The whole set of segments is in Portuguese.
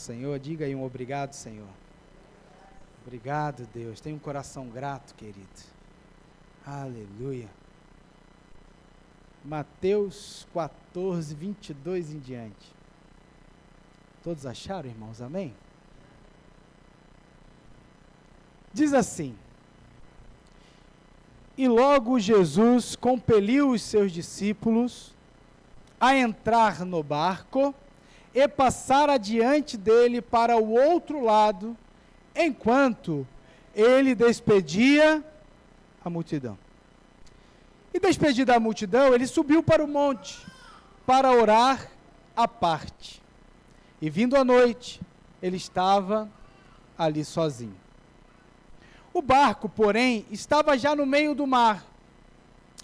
Senhor, diga aí um obrigado, Senhor. Obrigado, Deus. Tenha um coração grato, querido. Aleluia. Mateus 14, 22 em diante. Todos acharam, irmãos? Amém? Diz assim: E logo Jesus compeliu os seus discípulos a entrar no barco e passar adiante dele para o outro lado, enquanto ele despedia a multidão. E despedida a multidão, ele subiu para o monte para orar à parte. E vindo a noite, ele estava ali sozinho. O barco, porém, estava já no meio do mar,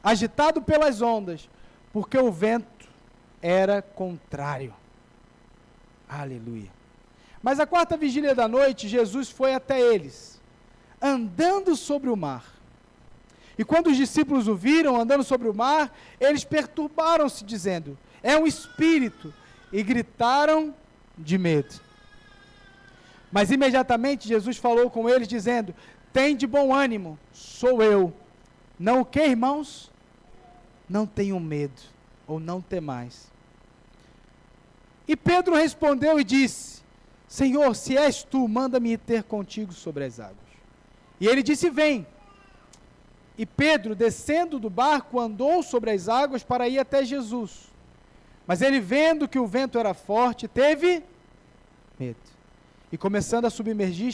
agitado pelas ondas, porque o vento era contrário. Aleluia. Mas à quarta vigília da noite, Jesus foi até eles, andando sobre o mar. E quando os discípulos o viram andando sobre o mar, eles perturbaram-se, dizendo: é um espírito, e gritaram de medo. Mas imediatamente Jesus falou com eles, dizendo: tem de bom ânimo, sou eu. Não o que, irmãos? Não tenham medo, ou não temais. E Pedro respondeu e disse: Senhor, se és tu, manda-me ir ter contigo sobre as águas. E ele disse: vem. E Pedro, descendo do barco, andou sobre as águas para ir até Jesus. Mas ele, vendo que o vento era forte, teve medo. E começando a submergir,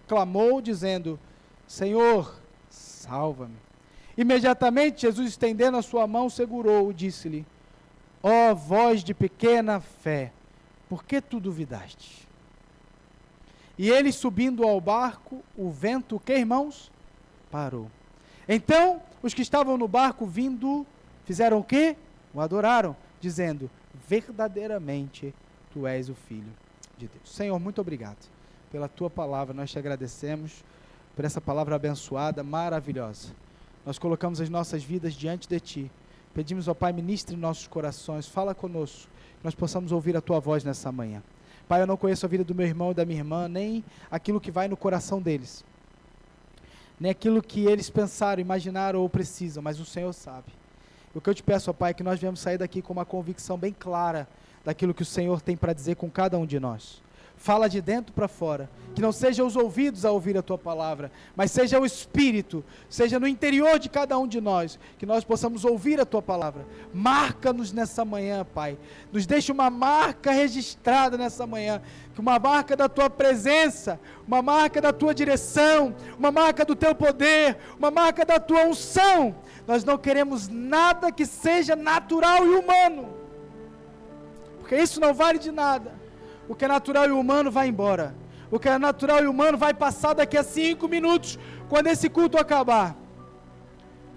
clamou, dizendo: Senhor, salva-me. Imediatamente Jesus, estendendo a sua mão, segurou-o, disse-lhe: ó voz de pequena fé, por que tu duvidaste? E eles subindo ao barco, o vento, o que, irmãos? Parou. Então, os que estavam no barco vindo, fizeram o quê? O adoraram, dizendo: verdadeiramente tu és o Filho de Deus. Senhor, muito obrigado pela tua palavra, nós te agradecemos por essa palavra abençoada, maravilhosa. Nós colocamos as nossas vidas diante de ti. Pedimos, ó Pai, ministre em nossos corações, fala conosco, que nós possamos ouvir a tua voz nessa manhã. Pai, eu não conheço a vida do meu irmão e da minha irmã, nem aquilo que vai no coração deles, nem aquilo que eles pensaram, imaginaram ou precisam, mas o Senhor sabe. O que eu te peço, ó Pai, é que nós viemos sair daqui com uma convicção bem clara daquilo que o Senhor tem para dizer com cada um de nós. Fala de dentro para fora, que não sejam os ouvidos a ouvir a tua palavra, mas seja o Espírito, seja no interior de cada um de nós, que nós possamos ouvir a tua palavra. Marca-nos nessa manhã, Pai, nos deixe uma marca registrada nessa manhã, que uma marca da tua presença, uma marca da tua direção, uma marca do teu poder, uma marca da tua unção. Nós não queremos nada que seja natural e humano, porque isso não vale de nada. O que é natural e humano vai embora. O que é natural e humano vai passar daqui a 5 minutos, quando esse culto acabar.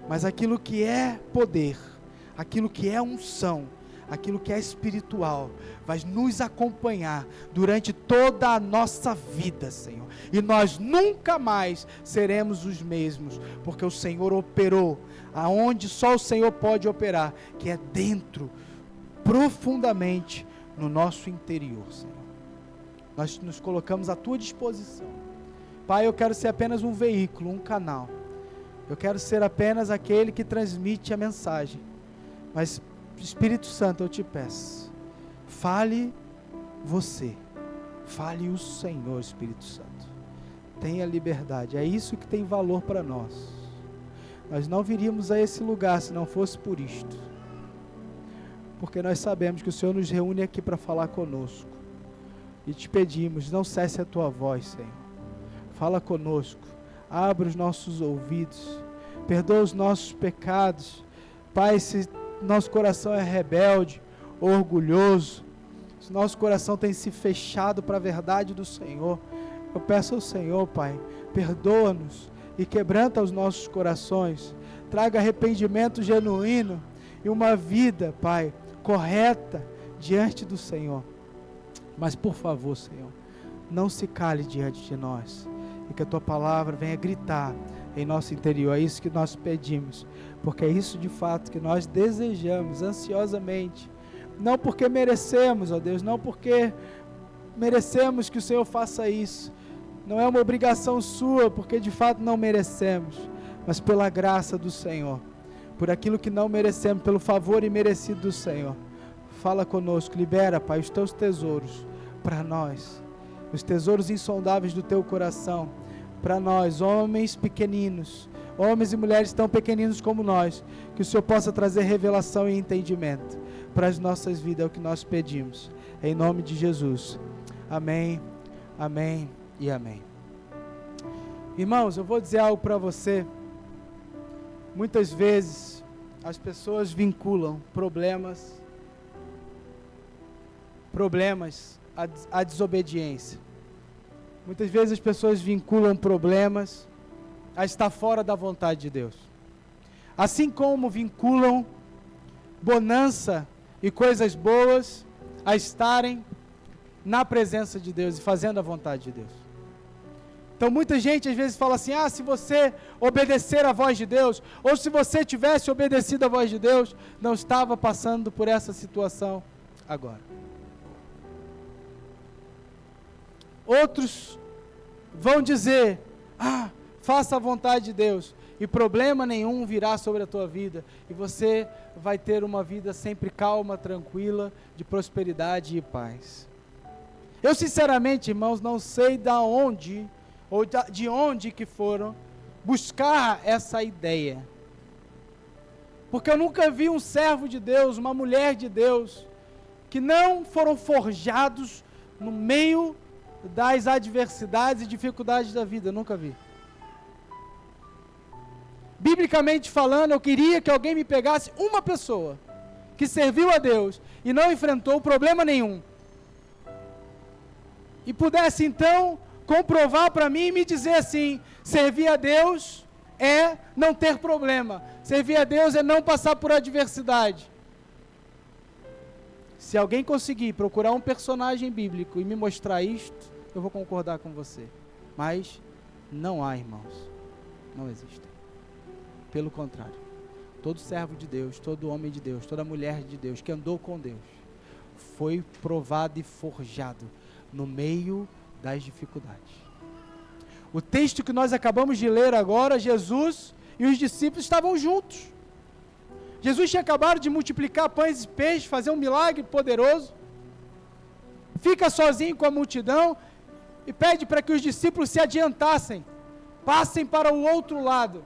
Mas aquilo que é poder, aquilo que é unção, aquilo que é espiritual, vai nos acompanhar durante toda a nossa vida, Senhor. E nós nunca mais seremos os mesmos, porque o Senhor operou aonde só o Senhor pode operar, que é dentro, profundamente, no nosso interior, Senhor. Nós nos colocamos à tua disposição. Pai, eu quero ser apenas um veículo, um canal. Eu quero ser apenas aquele que transmite a mensagem. Mas, Espírito Santo, eu te peço, fale você. Fale o Senhor, Espírito Santo. Tenha liberdade. É isso que tem valor para nós. Nós não viríamos a esse lugar se não fosse por isto. Porque nós sabemos que o Senhor nos reúne aqui para falar conosco. E te pedimos, não cesse a tua voz, Senhor. Fala conosco, abre os nossos ouvidos, perdoa os nossos pecados. Pai, se nosso coração é rebelde, orgulhoso, se nosso coração tem se fechado para a verdade do Senhor, eu peço ao Senhor, Pai, perdoa-nos e quebranta os nossos corações, traga arrependimento genuíno e uma vida, Pai, correta diante do Senhor. Mas por favor, Senhor, não se cale diante de nós, e que a tua palavra venha gritar em nosso interior. É isso que nós pedimos, porque é isso de fato que nós desejamos ansiosamente, não porque merecemos, ó Deus, não porque merecemos que o Senhor faça isso. Não é uma obrigação sua, porque de fato não merecemos, mas pela graça do Senhor, por aquilo que não merecemos, pelo favor imerecido do Senhor. Fala conosco, libera, Pai, os teus tesouros para nós, os tesouros insondáveis do teu coração, para nós, homens pequeninos, homens e mulheres tão pequeninos como nós, que o Senhor possa trazer revelação e entendimento para as nossas vidas, é o que nós pedimos, em nome de Jesus. Amém, amém e amém. Irmãos, eu vou dizer algo para você. Muitas vezes as pessoas vinculam problemas à desobediência. Muitas vezes as pessoas vinculam problemas a estar fora da vontade de Deus. Assim como vinculam bonança e coisas boas a estarem na presença de Deus e fazendo a vontade de Deus. Então muita gente às vezes fala assim, se você obedecer à voz de Deus, ou se você tivesse obedecido à voz de Deus, não estava passando por essa situação agora. Outros vão dizer, faça a vontade de Deus, e problema nenhum virá sobre a tua vida, e você vai ter uma vida sempre calma, tranquila, de prosperidade e paz. Eu sinceramente, irmãos, não sei de onde que foram buscar essa ideia, porque eu nunca vi um servo de Deus, uma mulher de Deus, que não foram forjados no meio das adversidades e dificuldades da vida. Eu nunca vi. Biblicamente falando, eu queria que alguém me pegasse uma pessoa que serviu a Deus e não enfrentou problema nenhum, e pudesse então comprovar para mim e me dizer assim, servir a Deus é não ter problema, servir a Deus é não passar por adversidade. Se alguém conseguir procurar um personagem bíblico e me mostrar isto, eu vou concordar com você, mas não há, irmãos, não existem. Pelo contrário, todo servo de Deus, todo homem de Deus, toda mulher de Deus que andou com Deus, foi provado e forjado no meio das dificuldades. O texto que nós acabamos de ler agora, Jesus e os discípulos estavam juntos. Jesus tinha acabado de multiplicar pães e peixes, fazer um milagre poderoso, fica sozinho com a multidão e pede para que os discípulos se adiantassem, passem para o outro lado.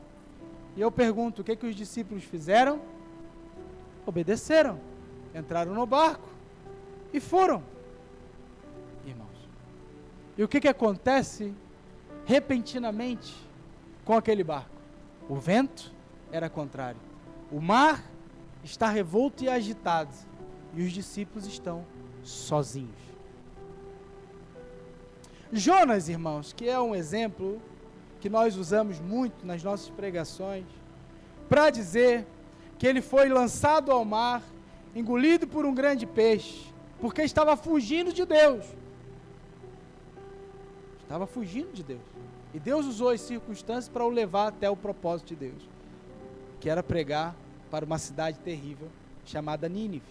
E eu pergunto, o que os discípulos fizeram? Obedeceram, entraram no barco e foram, irmãos. E o que acontece repentinamente com aquele barco? O vento era contrário, o mar está revolto e agitado, e os discípulos estão sozinhos. Jonas, irmãos, que é um exemplo que nós usamos muito nas nossas pregações, para dizer que ele foi lançado ao mar, engolido por um grande peixe, porque estava fugindo de Deus. Estava fugindo de Deus. E Deus usou as circunstâncias para o levar até o propósito de Deus, que era pregar para uma cidade terrível, chamada Nínive.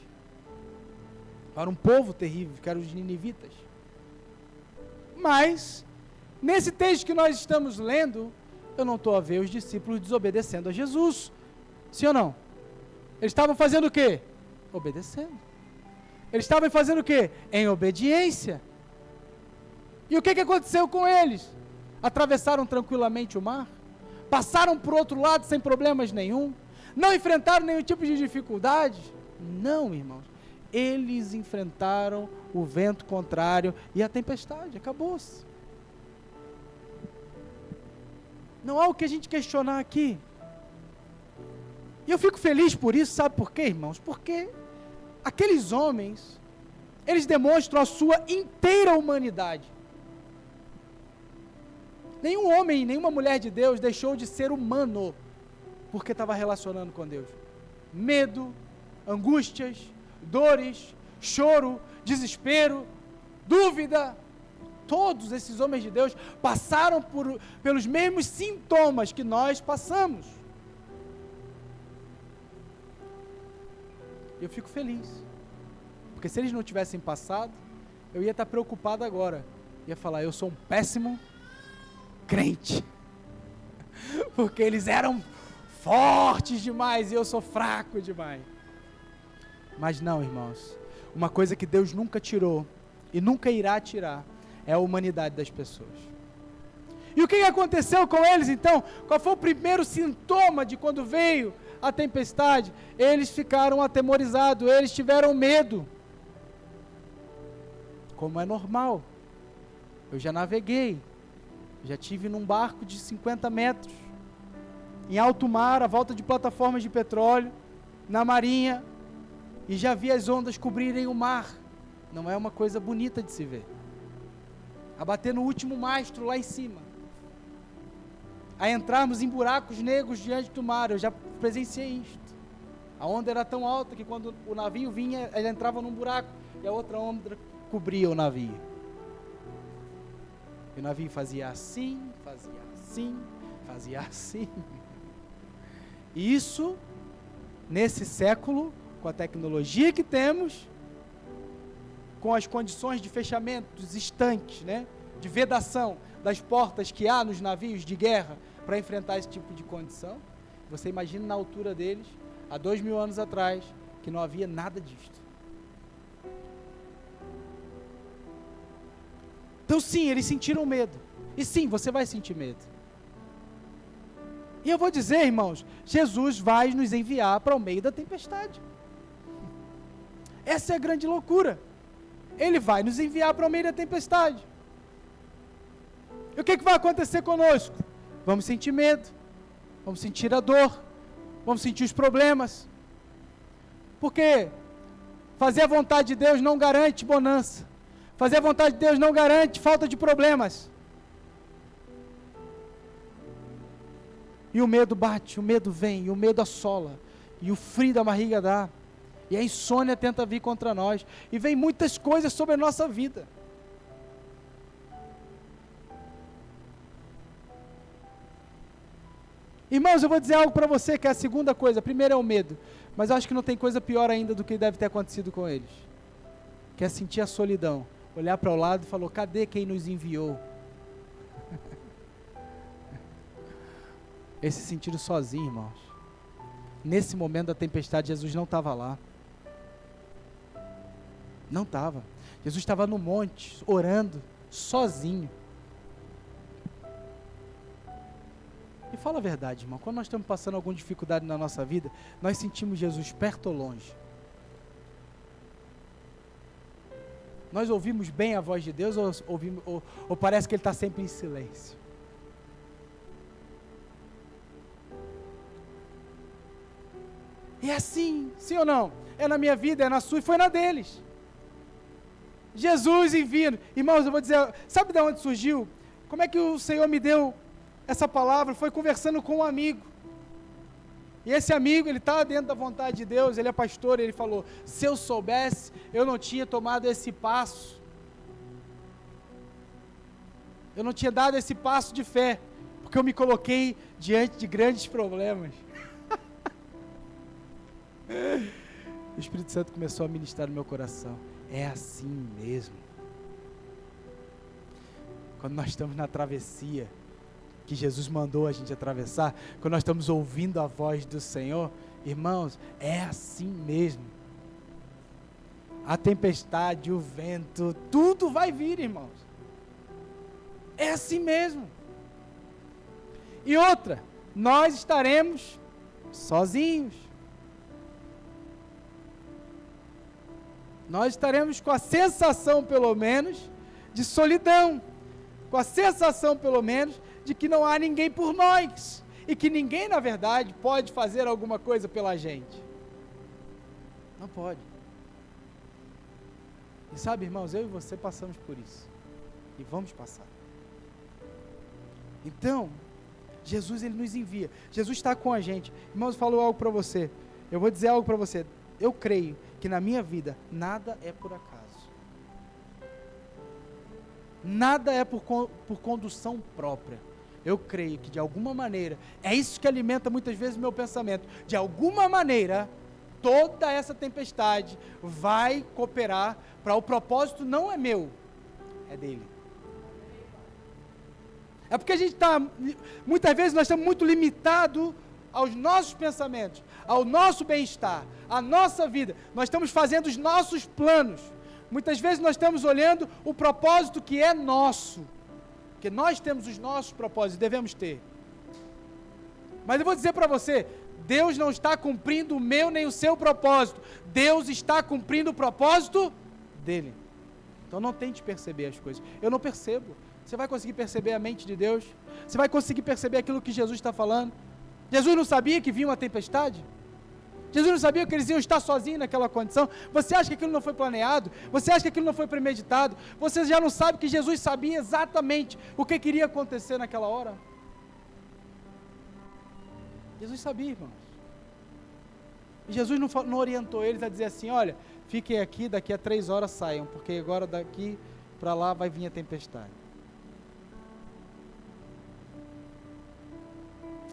Para um povo terrível, que eram os ninivitas. Mas, nesse texto que nós estamos lendo, eu não estou a ver os discípulos desobedecendo a Jesus. Sim ou não? Eles estavam fazendo o quê? Obedecendo. Eles estavam fazendo o quê? Em obediência. E o que aconteceu com eles? Atravessaram tranquilamente o mar? Passaram para o outro lado sem problemas nenhum? Não enfrentaram nenhum tipo de dificuldade? Não, irmãos. Eles enfrentaram o vento contrário e a tempestade. Acabou-se. Não há o que a gente questionar aqui. E eu fico feliz por isso, sabe por quê, irmãos? Porque aqueles homens, eles demonstram a sua inteira humanidade. Nenhum homem, nenhuma mulher de Deus deixou de ser humano porque estava relacionando com Deus. Medo, angústias, dores, choro, desespero, dúvida. Todos esses homens de Deus passaram pelos mesmos sintomas que nós passamos. Eu fico feliz, porque se eles não tivessem passado, eu ia estar preocupado agora. Ia falar, eu sou um péssimo crente. Porque eles eram fortes demais e eu sou fraco demais. Mas não, irmãos. Uma coisa que Deus nunca tirou e nunca irá tirar é a humanidade das pessoas. E o que aconteceu com eles então? Qual foi o primeiro sintoma de quando veio a tempestade? Eles ficaram atemorizados, eles tiveram medo. Como é normal. Eu já naveguei, já estive num barco de 50 metros, em alto mar, à volta de plataformas de petróleo, na marinha, e já vi as ondas cobrirem o mar. Não é uma coisa bonita de se ver. A bater no último mastro lá em cima. A entrarmos em buracos negros diante do mar. Eu já presenciei isto. A onda era tão alta que quando o navio vinha, ele entrava num buraco e a outra onda cobria o navio. E o navio fazia assim, fazia assim, fazia assim. E isso, nesse século, com a tecnologia que temos, com as condições de fechamento dos estanques, né, de vedação das portas que há nos navios de guerra para enfrentar esse tipo de condição, você imagina na altura deles, há 2000 anos atrás, que não havia nada disto. Então sim, eles sentiram medo. E sim, você vai sentir medo. E eu vou dizer, irmãos, Jesus vai nos enviar para o meio da tempestade. Essa é a grande loucura. Ele vai nos enviar para o meio da tempestade. E o que vai acontecer conosco? Vamos sentir medo, vamos sentir a dor, vamos sentir os problemas. Porque fazer a vontade de Deus não garante bonança. Fazer a vontade de Deus não garante falta de problemas. E o medo bate, o medo vem, e o medo assola, e o frio da barriga dá, e a insônia tenta vir contra nós, e vem muitas coisas sobre a nossa vida. Irmãos, eu vou dizer algo para você, que é a segunda coisa. A primeira é o medo, mas eu acho que não tem coisa pior ainda do que deve ter acontecido com eles, que é sentir a solidão, olhar para o lado e falar, cadê quem nos enviou? Esse sentido sozinho, irmãos. Nesse momento da tempestade, Jesus não estava lá. Não estava. Jesus estava no monte, orando, sozinho. E fala a verdade, irmão, quando nós estamos passando alguma dificuldade na nossa vida, nós sentimos Jesus perto ou longe? Nós ouvimos bem a voz de Deus ou parece que Ele está sempre em silêncio? E é assim, sim ou não? É na minha vida, é na sua e foi na deles. Jesus envia. Irmãos, eu vou dizer, sabe de onde surgiu? Como é que o Senhor me deu essa palavra? Foi conversando com um amigo. E esse amigo, ele está dentro da vontade de Deus, ele é pastor, ele falou, se eu soubesse, eu não tinha tomado esse passo. Eu não tinha dado esse passo de fé, porque eu me coloquei diante de grandes problemas. O Espírito Santo começou a ministrar no meu coração. É assim mesmo. Quando nós estamos na travessia, que Jesus mandou a gente atravessar, quando nós estamos ouvindo a voz do Senhor, irmãos, é assim mesmo. A tempestade, o vento, tudo vai vir, irmãos. É assim mesmo. E outra, nós estaremos sozinhos. Nós estaremos com a sensação, pelo menos, de solidão. Com a sensação, pelo menos, de que não há ninguém por nós. E que ninguém, na verdade, pode fazer alguma coisa pela gente. Não pode. E sabe, irmãos, eu e você passamos por isso. E vamos passar. Então, Jesus, Ele nos envia. Jesus está com a gente. Irmãos, eu falo algo para você. Eu vou dizer algo para você. Eu creio que na minha vida, nada é por acaso. Nada é por condução própria. Eu creio que de alguma maneira, é isso que alimenta muitas vezes o meu pensamento. De alguma maneira, toda essa tempestade vai cooperar para o propósito não é meu, é dele. É porque a gente está, muitas vezes nós estamos muito limitados aos nossos pensamentos, ao nosso bem-estar, à nossa vida. Nós estamos fazendo os nossos planos. Muitas vezes nós estamos olhando o propósito que é nosso, porque nós temos os nossos propósitos, devemos ter. Mas eu vou dizer para você, Deus não está cumprindo o meu nem o seu propósito. Deus está cumprindo o propósito dele. Então não tente perceber as coisas. Eu não percebo. Você vai conseguir perceber a mente de Deus? Você vai conseguir perceber aquilo que Jesus está falando? Jesus não sabia que vinha uma tempestade? Jesus não sabia que eles iam estar sozinhos naquela condição? Você acha que aquilo não foi planeado? Você acha que aquilo não foi premeditado? Você já não sabe que Jesus sabia exatamente o que iria acontecer naquela hora? Jesus sabia, irmãos. E Jesus não orientou eles a dizer assim, olha, fiquem aqui, daqui a 3 horas saiam, porque agora daqui para lá vai vir a tempestade.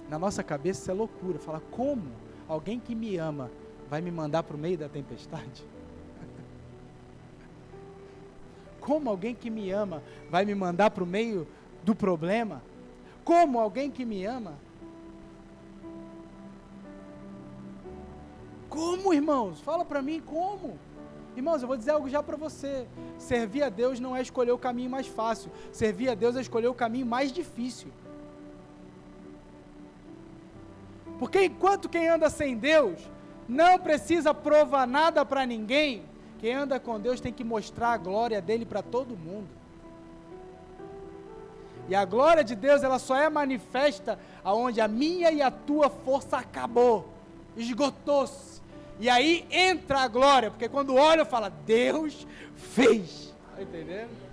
Na nossa cabeça isso é loucura, falar como alguém que me ama vai me mandar para o meio da tempestade? Como alguém que me ama vai me mandar para o meio do problema? Como alguém que me ama? Como, irmãos? Fala para mim, como? Irmãos, eu vou dizer algo já para você. Servir a Deus não é escolher o caminho mais fácil. Servir a Deus é escolher o caminho mais difícil. Porque enquanto quem anda sem Deus não precisa provar nada para ninguém, quem anda com Deus tem que mostrar a glória dele para todo mundo. E a glória de Deus, ela só é manifesta aonde a minha e a tua força acabou, esgotou-se. E aí entra a glória, porque quando olha eu falo, Deus fez. Está entendendo?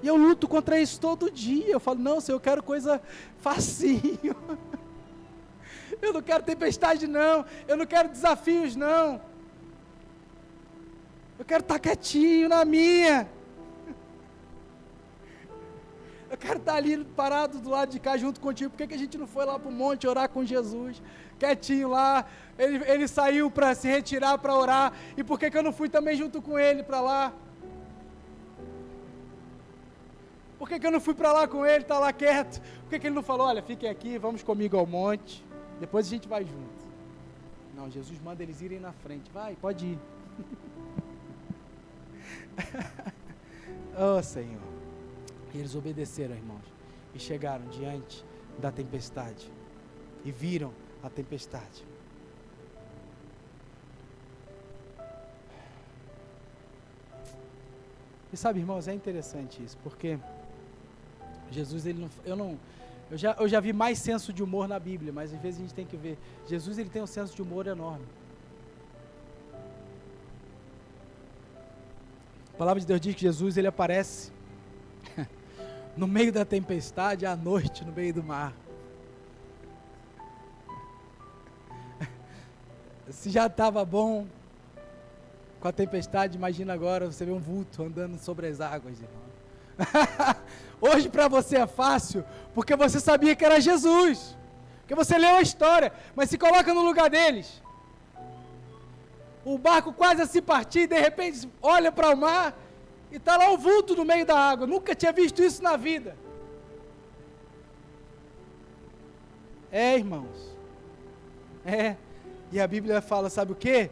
E eu luto contra isso todo dia. Eu falo, não, Senhor, eu quero coisa facinho. Eu não quero tempestade, não. Eu não quero desafios, não. Eu quero estar quietinho na minha. Eu quero estar ali parado do lado de cá junto contigo. Por que a gente não foi lá para o monte orar com Jesus? Quietinho lá. Ele saiu para se retirar para orar. E por que eu não fui também junto com ele para lá? Por que eu não fui para lá com ele, está lá quieto? Por que ele não falou, olha, fiquem aqui, vamos comigo ao monte, depois a gente vai junto? Não, Jesus manda eles irem na frente, vai, pode ir. Oh, Senhor. E eles obedeceram, irmãos, e chegaram diante da tempestade, e viram a tempestade. E sabe, irmãos, é interessante isso, porque Jesus, ele não, eu já vi mais senso de humor na Bíblia, mas às vezes a gente tem que ver, Jesus, ele tem um senso de humor enorme. A palavra de Deus diz que Jesus, ele aparece no meio da tempestade, à noite, no meio do mar. Se já estava bom com a tempestade, imagina agora, você vê um vulto andando sobre as águas, irmão. Hoje para você é fácil, porque você sabia que era Jesus, porque você leu a história, mas se coloca no lugar deles, o barco quase a se partir, e de repente olha para o mar, e está lá um vulto no meio da água, nunca tinha visto isso na vida. Irmãos, e a Bíblia fala, sabe o quê?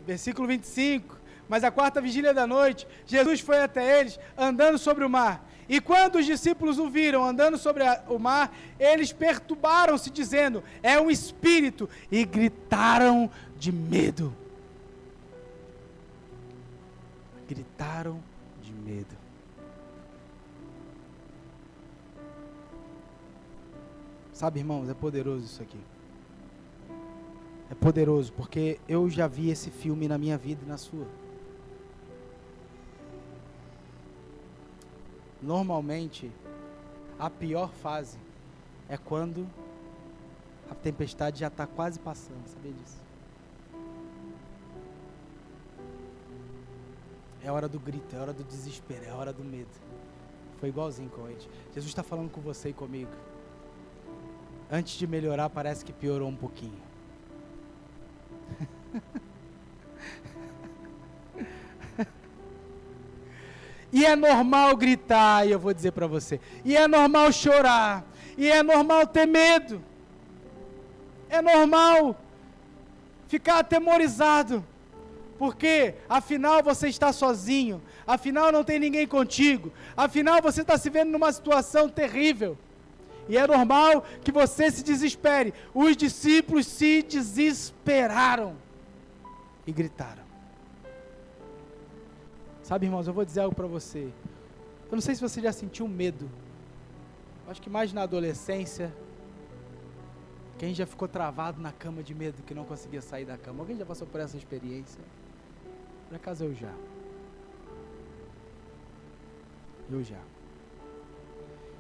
Versículo 25, mas à 4ª vigília da noite, Jesus foi até eles, andando sobre o mar, e quando os discípulos o viram andando sobre o mar, eles perturbaram-se, dizendo, é um espírito, e gritaram de medo. Gritaram de medo. Sabe, irmãos, é poderoso isso aqui. É poderoso, porque eu já vi esse filme na minha vida e na sua. Normalmente, a pior fase é quando a tempestade já está quase passando, sabia disso? É a hora do grito, é a hora do desespero, é a hora do medo. Foi igualzinho com eles. Jesus está falando com você e comigo. antes de melhorar, parece que piorou um pouquinho. E é normal gritar, e eu vou dizer para você, e é normal chorar, e é normal ter medo, é normal ficar atemorizado, porque afinal você está sozinho, afinal não tem ninguém contigo, afinal você está se vendo numa situação terrível, e é normal que você se desespere. Os discípulos se desesperaram e gritaram. Sabe, irmãos, eu vou dizer algo para você. Eu não sei se você já sentiu medo. Acho que mais na adolescência. Quem já ficou travado na cama de medo, que não conseguia sair da cama? Alguém já passou por essa experiência? Por acaso eu já.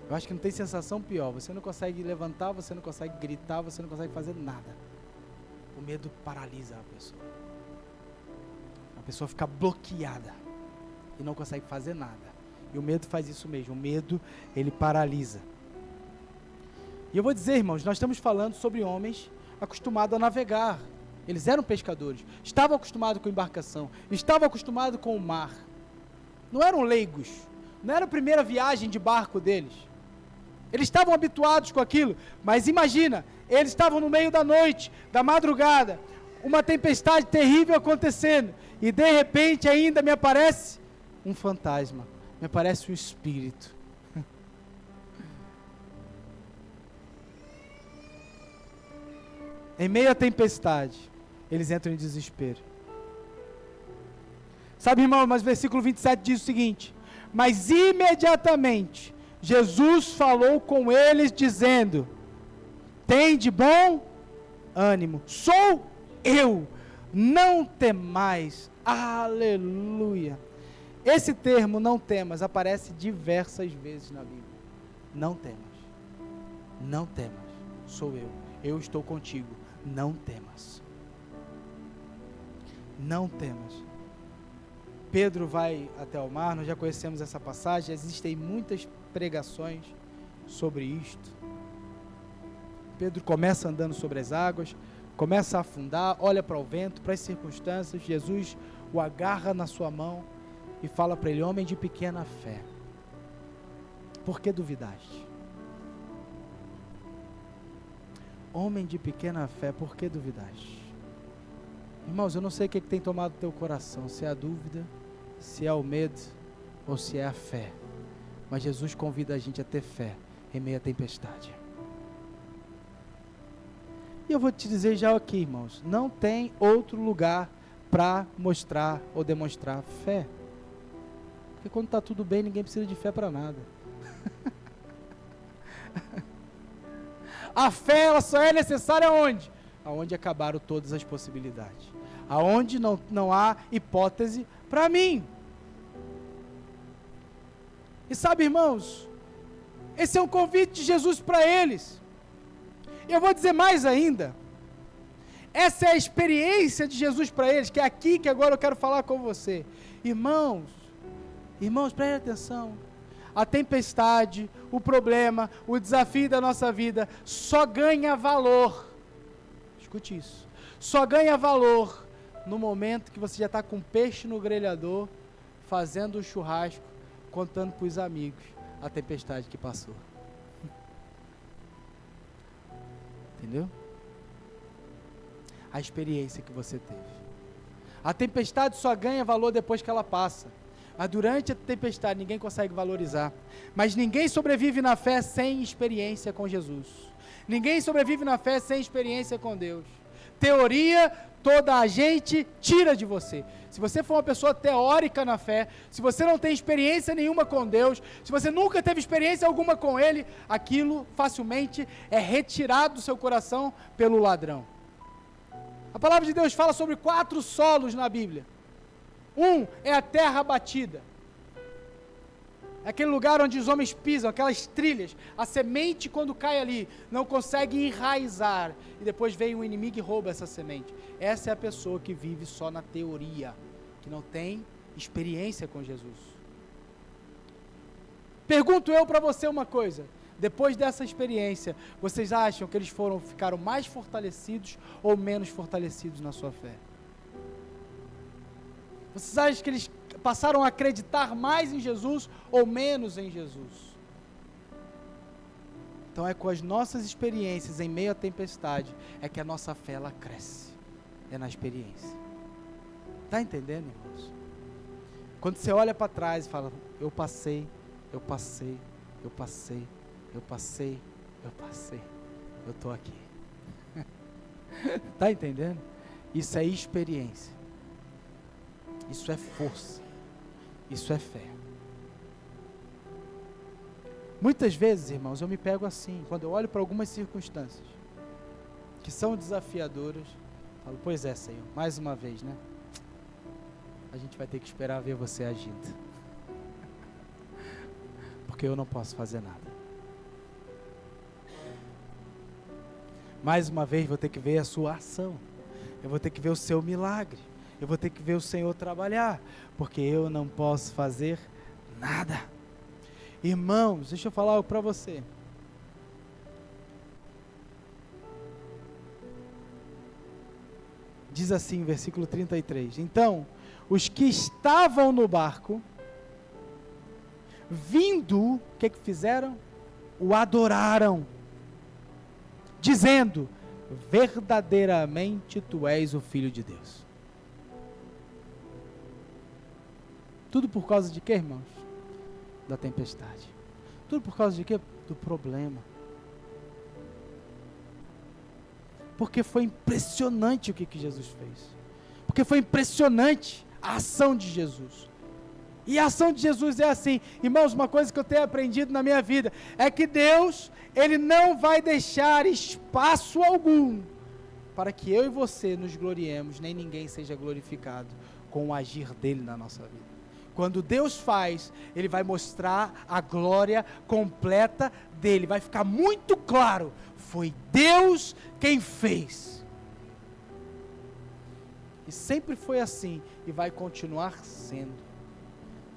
Eu acho que não tem sensação pior. Você não consegue levantar, você não consegue gritar, você não consegue fazer nada. O medo paralisa a pessoa. A pessoa fica bloqueada e não consegue fazer nada. E o medo faz isso mesmo. O medo, ele paralisa. E eu vou dizer, irmãos, nós estamos falando sobre homens acostumados a navegar. Eles eram pescadores, estavam acostumados com embarcação, estavam acostumados com o mar. Não eram leigos, não era a primeira viagem de barco deles. Eles estavam habituados com aquilo, mas imagina, eles estavam no meio da noite, da madrugada, uma tempestade terrível acontecendo, e de repente ainda me aparece um fantasma, me aparece um espírito. Em meio à tempestade, eles entram em desespero. Sabe, irmão, mas o versículo 27 diz o seguinte: mas imediatamente Jesus falou com eles dizendo: tende bom ânimo, sou eu, não temais. Aleluia. Esse termo, não temas, aparece diversas vezes na Bíblia. Não temas, não temas, sou eu estou contigo, não temas. Não temas. Pedro vai até o mar, nós já conhecemos essa passagem, existem muitas pregações sobre isto. Pedro começa andando sobre as águas, começa a afundar, olha para o vento, para as circunstâncias, Jesus o agarra na sua mão e fala para ele: homem de pequena fé, por que duvidaste? Homem de pequena fé, por que duvidaste? Irmãos, eu não sei o que tem tomado o teu coração, se é a dúvida, se é o medo, ou se é a fé. Mas Jesus convida a gente a ter fé em meio à tempestade. E eu vou te dizer já aqui, irmãos, não tem outro lugar para mostrar ou demonstrar fé. Porque quando está tudo bem, ninguém precisa de fé para nada. A fé, ela só é necessária onde? Aonde acabaram todas as possibilidades. Aonde não há hipótese para mim. E sabe, irmãos, esse é um convite de Jesus para eles. E eu vou dizer mais ainda. Essa é a experiência de Jesus para eles, que é aqui que agora eu quero falar com você. Irmãos, prestem atenção. A tempestade, o problema, o desafio da nossa vida só ganha valor. Escute isso. Só ganha valor no momento que você já está com peixe no grelhador, fazendo o churrasco, contando para os amigos a tempestade que passou. Entendeu? A experiência que você teve. A tempestade só ganha valor depois que ela passa. Mas durante a tempestade ninguém consegue valorizar. Mas ninguém sobrevive na fé sem experiência com Jesus. Ninguém sobrevive na fé sem experiência com Deus. Teoria, toda a gente tira de você. Se você for uma pessoa teórica na fé, se você não tem experiência nenhuma com Deus, se você nunca teve experiência alguma com Ele, aquilo facilmente é retirado do seu coração pelo ladrão. A palavra de Deus fala sobre 4 solos na Bíblia. Um é a terra batida. É aquele lugar onde os homens pisam, aquelas trilhas. A semente, quando cai ali, não consegue enraizar. E depois vem um inimigo e rouba essa semente. Essa é a pessoa que vive só na teoria, que não tem experiência com Jesus. Pergunto eu para você uma coisa. depois dessa experiência, vocês acham que eles ficaram mais fortalecidos ou menos fortalecidos na sua fé? Vocês acham que eles passaram a acreditar mais em Jesus ou menos em Jesus? Então é com as nossas experiências em meio à tempestade, é que a nossa fé ela cresce. É na experiência. Está entendendo, irmãos? Quando você olha para trás e fala, eu passei, eu passei, eu passei, eu passei, eu passei, eu estou aqui. Está entendendo? Isso é experiência. Isso é força. Isso é fé. Muitas vezes, irmãos, eu me pego assim, quando eu olho para algumas circunstâncias que são desafiadoras, falo, pois é, Senhor, mais uma vez, né? A gente vai ter que esperar ver você agindo. Porque eu não posso fazer nada. Mais uma vez vou ter que ver a sua ação. Eu vou ter que ver o seu milagre. Eu vou ter que ver o Senhor trabalhar. Porque eu não posso fazer nada. Irmãos, deixa eu falar algo para você. Diz assim, versículo 33. Então, os que estavam no barco, vindo, o que fizeram? O adoraram, dizendo, verdadeiramente tu és o Filho de Deus. Tudo por causa de quê, irmãos? Da tempestade. Tudo por causa de quê? Do problema. Porque foi impressionante o que Jesus fez. Porque foi impressionante a ação de Jesus. E a ação de Jesus é assim. Irmãos, uma coisa que eu tenho aprendido na minha vida é que Deus, Ele não vai deixar espaço algum para que eu e você nos gloriemos, nem ninguém seja glorificado com o agir dEle na nossa vida. Quando Deus faz, Ele vai mostrar a glória completa dEle. Vai ficar muito claro, foi Deus quem fez. E sempre foi assim, e vai continuar sendo.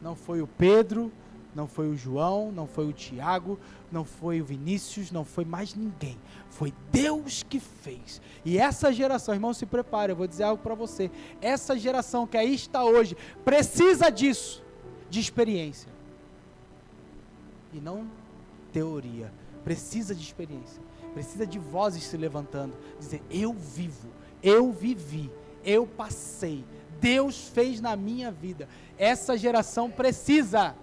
Não foi o Pedro, não foi o João, não foi o Tiago, não foi o Vinícius, não foi mais ninguém. Foi Deus que fez. E essa geração, irmão, se prepare, eu vou dizer algo para você. Essa geração que aí está hoje, precisa disso, de experiência. E não teoria. Precisa de experiência. Precisa de vozes se levantando, dizer, eu vivo, eu vivi, eu passei, Deus fez na minha vida. Essa geração precisa.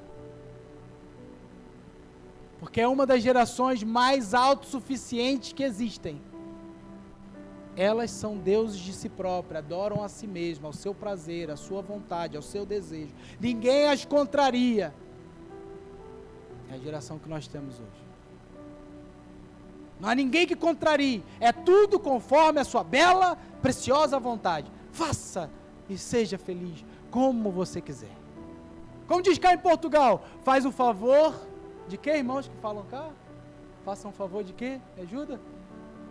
Porque é uma das gerações mais autossuficientes que existem. Elas são deuses de si próprias, adoram a si mesmas, ao seu prazer, à sua vontade, ao seu desejo. Ninguém as contraria. É a geração que nós temos hoje. Não há ninguém que contrarie. É tudo conforme a sua bela, preciosa vontade. Faça e seja feliz como você quiser. Como diz cá em Portugal, faz um favor de quê, irmãos que falam cá? Faça um favor de quê? Me ajuda?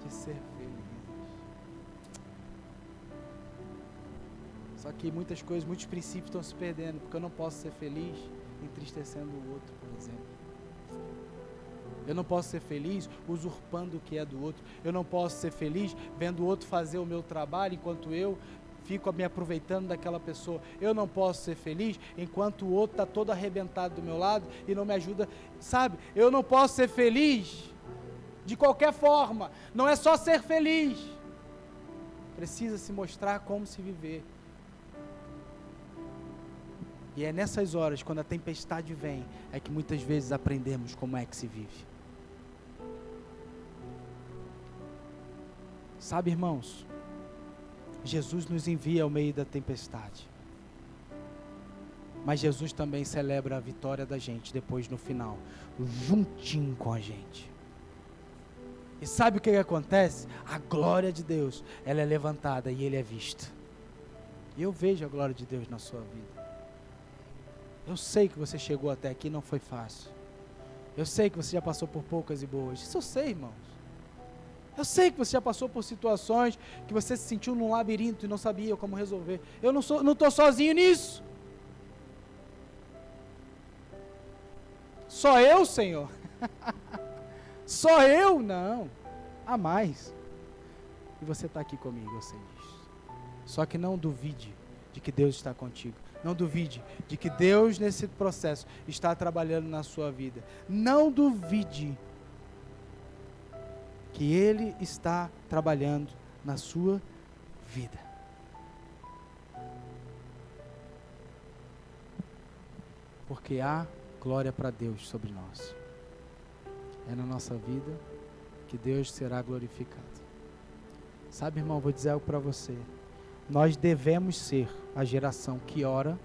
De ser feliz. Só que muitas coisas, muitos princípios estão se perdendo, porque eu não posso ser feliz entristecendo o outro, por exemplo. Eu não posso ser feliz usurpando o que é do outro. Eu não posso ser feliz vendo o outro fazer o meu trabalho enquanto eu fico me aproveitando daquela pessoa. Eu não posso ser feliz enquanto o outro está todo arrebentado do meu lado e não me ajuda, sabe? Eu não posso ser feliz de qualquer forma. Não é só ser feliz. Precisa se mostrar como se viver. E é nessas horas, quando a tempestade vem, é que muitas vezes aprendemos como é que se vive. Sabe, irmãos, Jesus nos envia ao meio da tempestade. Mas Jesus também celebra a vitória da gente depois no final, juntinho com a gente. E sabe o que acontece? A glória de Deus, ela é levantada e Ele é visto. E eu vejo a glória de Deus na sua vida. Eu sei que você chegou até aqui, não foi fácil. Eu sei que você já passou por poucas e boas. Isso eu sei, irmãos. Eu sei que você já passou por situações que você se sentiu num labirinto e não sabia como resolver. Eu não estou sozinho nisso. Só eu, Senhor. Só eu? Não. Há mais. E você está aqui comigo, eu sei disso. Só que não duvide de que Deus está contigo. Não duvide de que Deus, nesse processo, está trabalhando na sua vida. Não duvide que Ele está trabalhando na sua vida. Porque há glória para Deus sobre nós. É na nossa vida que Deus será glorificado. Sabe, irmão, vou dizer algo para você. Nós devemos ser a geração que ora.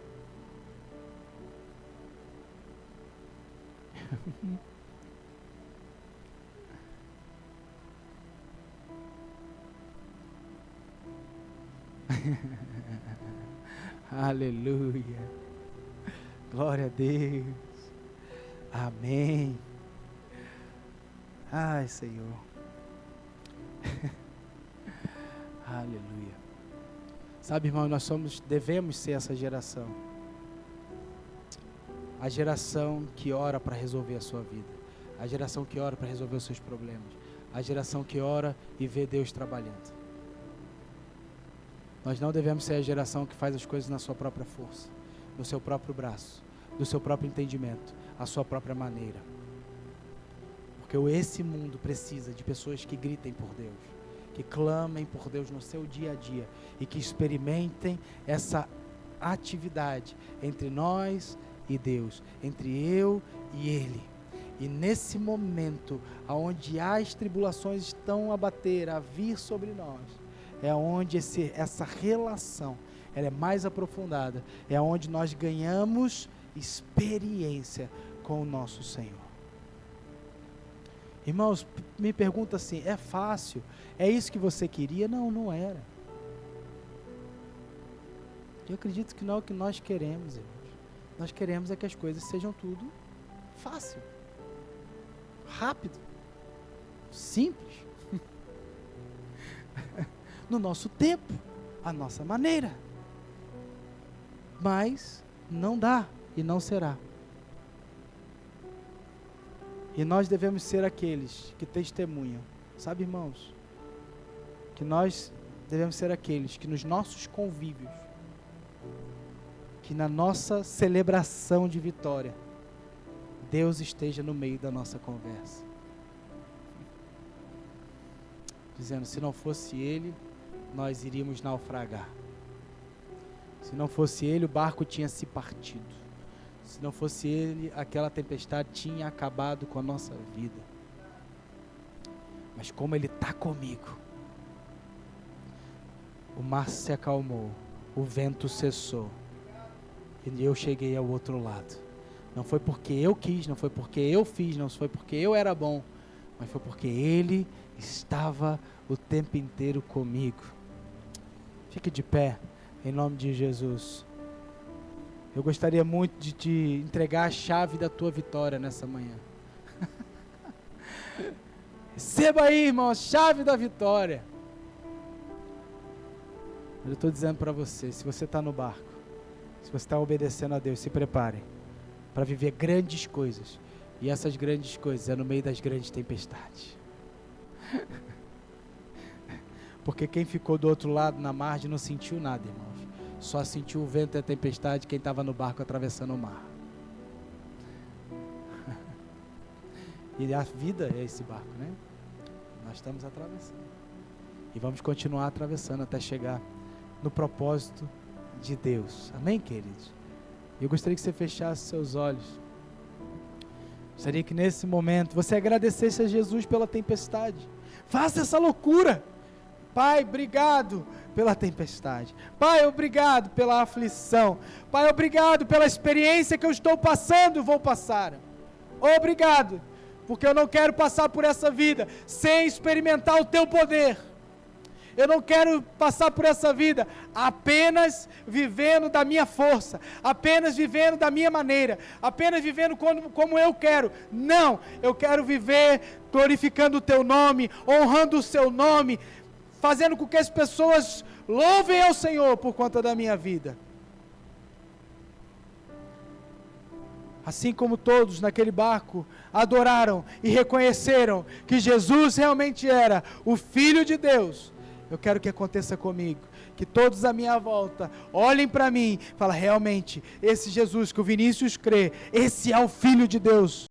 Aleluia. Glória a Deus. Amém. Ai, Senhor. Aleluia. Sabe, irmão, devemos ser essa geração. A geração que ora para resolver a sua vida. A geração que ora para resolver os seus problemas. A geração que ora e vê Deus trabalhando. Nós não devemos ser a geração que faz as coisas na sua própria força, no seu próprio braço, do seu próprio entendimento, a sua própria maneira. Porque esse mundo precisa de pessoas que gritem por Deus, que clamem por Deus no seu dia a dia e que experimentem essa atividade entre nós e Deus, entre eu e Ele. E nesse momento, onde as tribulações estão a bater, a vir sobre nós, é onde essa relação ela é mais aprofundada, é onde nós ganhamos experiência com o nosso Senhor. Irmãos, me pergunta assim, é fácil? É isso que você queria? Não, não era. Eu acredito que não é o que nós queremos, irmãos. Nós queremos é que as coisas sejam tudo fácil, rápido, simples, no nosso tempo, a nossa maneira. Mas não dá e não será. E nós devemos ser aqueles que testemunham. Sabe, irmãos? Que nós devemos ser aqueles que nos nossos convívios, que na nossa celebração de vitória, Deus esteja no meio da nossa conversa. Dizendo, se não fosse Ele, nós iríamos naufragar. Se não fosse Ele, o barco tinha se partido. Se não fosse Ele, aquela tempestade tinha acabado com a nossa vida. Mas como Ele está comigo, o mar se acalmou, o vento cessou, e eu cheguei ao outro lado. Não foi porque eu quis, não foi porque eu fiz, não foi porque eu era bom, mas foi porque Ele estava o tempo inteiro comigo. Fique de pé, em nome de Jesus. Eu gostaria muito de te entregar a chave da tua vitória nessa manhã. Receba aí, irmão, a chave da vitória. Eu estou dizendo para você, se você está no barco, se você está obedecendo a Deus, se prepare para viver grandes coisas. E essas grandes coisas é no meio das grandes tempestades. Porque quem ficou do outro lado na margem não sentiu nada, irmãos. Só sentiu o vento e a tempestade quem estava no barco atravessando o mar. E a vida é esse barco, né? Nós estamos atravessando. E vamos continuar atravessando até chegar no propósito de Deus. Amém, queridos? Eu gostaria que você fechasse seus olhos. Gostaria que nesse momento você agradecesse a Jesus pela tempestade. Faça essa loucura. Pai, obrigado pela tempestade. Pai, obrigado pela aflição. Pai, obrigado pela experiência que eu estou passando e vou passar. Obrigado, porque eu não quero passar por essa vida sem experimentar o teu poder. Eu não quero passar por essa vida apenas vivendo da minha força, apenas vivendo da minha maneira, apenas vivendo como eu quero. Não, eu quero viver glorificando o teu nome, honrando o seu nome, fazendo com que as pessoas louvem ao Senhor por conta da minha vida. Assim como todos naquele barco adoraram e reconheceram que Jesus realmente era o Filho de Deus, eu quero que aconteça comigo, que todos à minha volta olhem para mim e falem, realmente, esse Jesus que o Vinícius crê, esse é o Filho de Deus.